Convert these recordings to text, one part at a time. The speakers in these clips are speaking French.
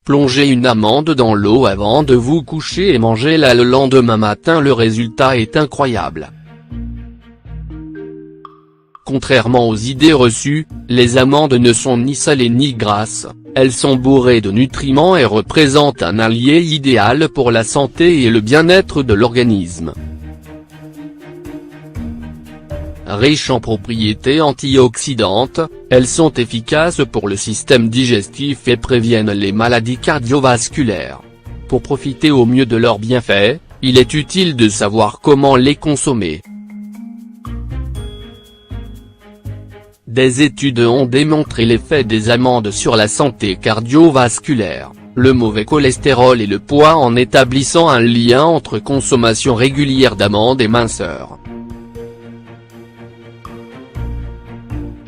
Plongez une amande dans l'eau avant de vous coucher et mangez-la le lendemain matin, le résultat est incroyable. Contrairement aux idées reçues, les amandes ne sont ni salées ni grasses, elles sont bourrées de nutriments et représentent un allié idéal pour la santé et le bien-être de l'organisme. Riches en propriétés antioxydantes, elles sont efficaces pour le système digestif et préviennent les maladies cardiovasculaires. Pour profiter au mieux de leurs bienfaits, il est utile de savoir comment les consommer. Des études ont démontré l'effet des amandes sur la santé cardiovasculaire, le mauvais cholestérol et le poids en établissant un lien entre consommation régulière d'amandes et minceur.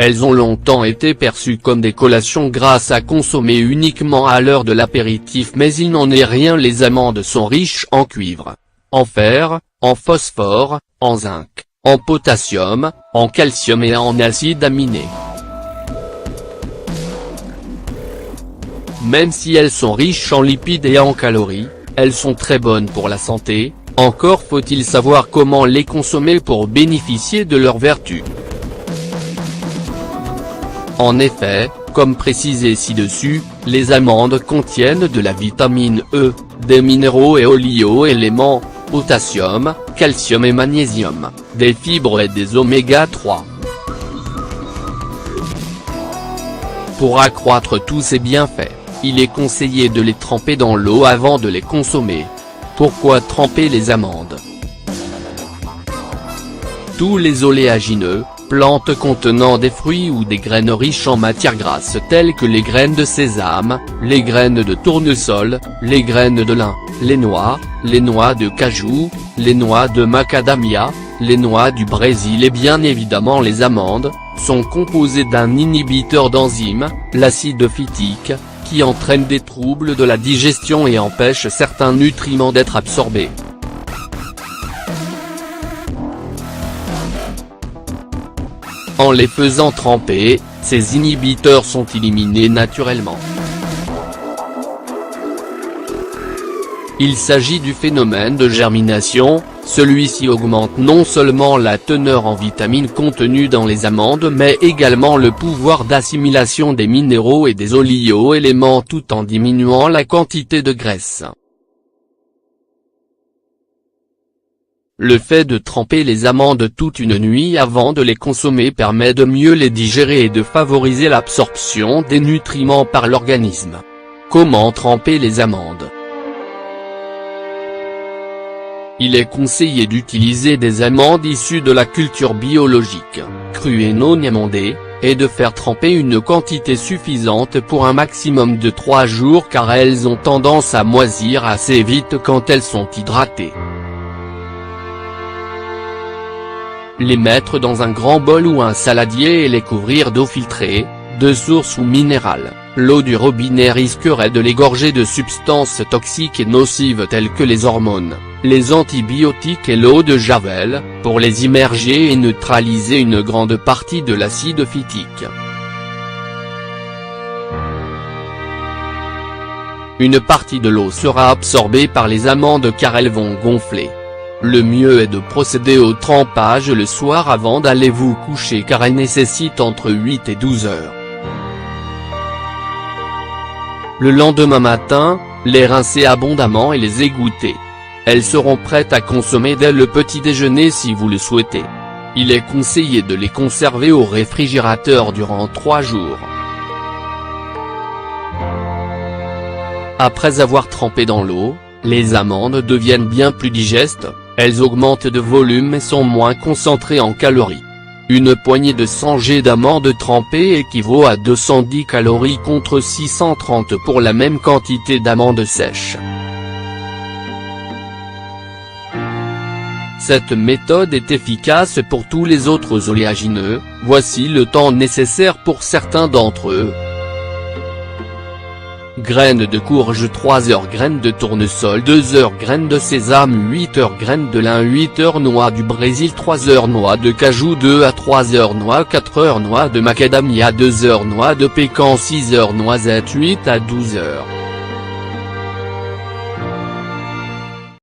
Elles ont longtemps été perçues comme des collations grasses à consommer uniquement à l'heure de l'apéritif, mais il n'en est rien. Les amandes sont riches en cuivre, en fer, en phosphore, en zinc, en potassium, en calcium et en acides aminés. Même si elles sont riches en lipides et en calories, elles sont très bonnes pour la santé, encore faut-il savoir comment les consommer pour bénéficier de leurs vertus. En effet, comme précisé ci-dessus, les amandes contiennent de la vitamine E, des minéraux et oligo-éléments, potassium, calcium et magnésium, des fibres et des oméga 3. Pour accroître tous ces bienfaits, il est conseillé de les tremper dans l'eau avant de les consommer. Pourquoi tremper les amandes? Tous les oléagineux, plantes contenant des fruits ou des graines riches en matières grasses telles que les graines de sésame, les graines de tournesol, les graines de lin, les noix de cajou, les noix de macadamia, les noix du Brésil et bien évidemment les amandes, sont composées d'un inhibiteur d'enzyme, l'acide phytique, qui entraîne des troubles de la digestion et empêche certains nutriments d'être absorbés. En les faisant tremper, ces inhibiteurs sont éliminés naturellement. Il s'agit du phénomène de germination, celui-ci augmente non seulement la teneur en vitamines contenues dans les amandes mais également le pouvoir d'assimilation des minéraux et des oligo-éléments tout en diminuant la quantité de graisse. Le fait de tremper les amandes toute une nuit avant de les consommer permet de mieux les digérer et de favoriser l'absorption des nutriments par l'organisme. Comment tremper les amandes? Il est conseillé d'utiliser des amandes issues de la culture biologique, crues et non amandées, et de faire tremper une quantité suffisante pour un maximum de 3 jours car elles ont tendance à moisir assez vite quand elles sont hydratées. Les mettre dans un grand bol ou un saladier et les couvrir d'eau filtrée, de source ou minérale. L'eau du robinet risquerait de l'égorger de substances toxiques et nocives telles que les hormones, les antibiotiques et l'eau de Javel, pour les immerger et neutraliser une grande partie de l'acide phytique. Une partie de l'eau sera absorbée par les amandes car elles vont gonfler. Le mieux est de procéder au trempage le soir avant d'aller vous coucher car elles nécessitent entre 8 et 12 heures. Le lendemain matin, les rincer abondamment et les égoutter. Elles seront prêtes à consommer dès le petit déjeuner si vous le souhaitez. Il est conseillé de les conserver au réfrigérateur durant 3 jours. Après avoir trempé dans l'eau, les amandes deviennent bien plus digestes, elles augmentent de volume et sont moins concentrées en calories. Une poignée de 100 g d'amandes trempées équivaut à 210 calories contre 630 pour la même quantité d'amandes sèches. Cette méthode est efficace pour tous les autres oléagineux, voici le temps nécessaire pour certains d'entre eux. Graines de courge 3 heures, graines de tournesol 2 heures, graines de sésame 8 heures, graines de lin 8 heures, noix du Brésil 3 heures, noix de cajou 2 à 3 heures, noix 4 heures, noix de macadamia 2 heures, noix de pécan 6 heures, noisettes 8 à 12 heures.